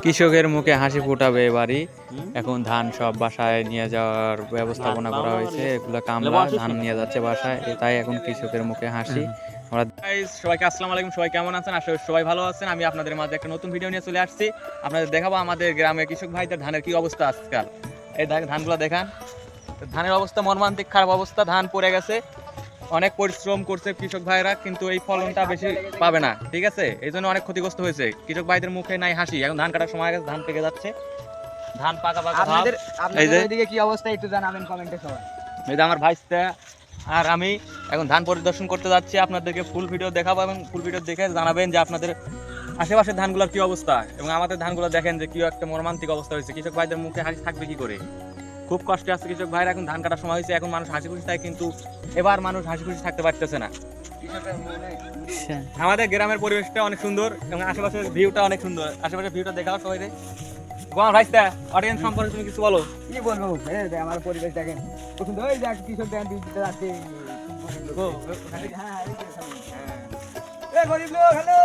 কৃষকের মুখে হাসি ফুটাবে এবারই। এখন ধান সব বাসায় নিয়ে যাওয়ার ব্যবস্থাপনা করা হয়েছে, এগুলো কামলা ধান নিয়ে যাচ্ছে বাসায়, তাই এখন কৃষকের মুখে হাসি। আমরা সবাইকে আসসালামু আলাইকুম, সবাই কেমন আছেন? আসলে সবাই ভালো আছেন। আমি আপনাদের মাঝে একটা নতুন ভিডিও নিয়ে চলে আসছি। আপনাদের দেখাবো আমাদের গ্রামে কৃষক ভাইদের ধানের কি অবস্থা আজকাল। এই ধানগুলো দেখান, ধানের অবস্থা মর্মান্তিক খারাপ অবস্থা, ধান পড়ে গেছে। অনেক পরিশ্রম করছে কৃষক ভাইরা, কিন্তু এই ফলনটা বেশি পাবে না, ঠিক আছে? এই জন্য অনেক ক্ষতিগ্রস্ত হয়েছে কৃষক ভাইদের মুখে নাই হাসি। এখন ধান কাটার সময় গেছে, ধান পেকে যাচ্ছে, ধান পাকা পাকা ভাব। এই যে এদিকে কি অবস্থা একটু জানাবেন কমেন্টে সবাই। এই যে আমার ভাইস্তা আর আমি এখন ধান পরিদর্শন করতে যাচ্ছি, আপনাদেরকে ফুল ভিডিও দেখাবো এবং ফুল ভিডিও দেখে জানাবেন যে আপনাদের আশেপাশের ধানগুলোর কি অবস্থা, এবং আমাদের ধানগুলো দেখেন যে কি একটা মর্মান্তিক অবস্থা হয়েছে। কৃষক ভাইদের মুখে হাসি থাকবে কি করে? খুব কষ্টে আছে কৃষক ভাইরা। এখন ধান কাটার সময় হয়েছে, এখন মানুষ হাসি খুশি থাকে, কিন্তু এবার মানুষ হাসি খুশি থাকতে পারতেছে না। আমাদের গ্রামের পরিবেশটা অনেক সুন্দর এবং আশেপাশের ভিউটা অনেক সুন্দর। আশেপাশের ভিউটা দেখাও সবাই রে। গোয়া ভাইস্তা, অডিয়েন্স সম্পর্কে তুমি কিছু বলো। কি বলবো, আমার পরিবেশ দেখেন খুব সুন্দর। ওই দেখ কৃষক ধান দিতে যাচ্ছে। গরিব লোক হ্যালো,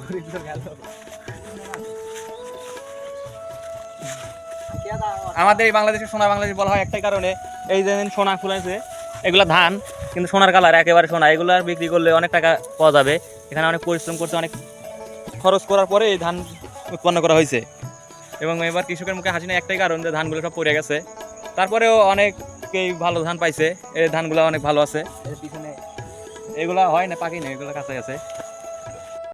গরিব লোক হ্যালো। আমাদের এই বাংলাদেশের সোনা বাংলাদেশ বলা হয় একটাই কারণে, এই যে সোনা ফুলেছে এগুলা ধান, কিন্তু সোনার কালার একেবারে সোনা। এগুলার বিক্রি করলে অনেক টাকা পাওয়া যাবে। এখানে অনেক পরিশ্রম করতে, অনেক খরচ করার পরে এই ধান উৎপন্ন করা হয়েছে। এবং এবার কৃষকের মুখে হাসি নেই একটাই কারণ, যে ধানগুলো সব পড়ে গেছে। তারপরেও অনেকেই ভালো ধান পাইছে, এই ধানগুলো অনেক ভালো আছে। এগুলা হয় না, পাকি নেই, এগুলো কাঁচা আছে।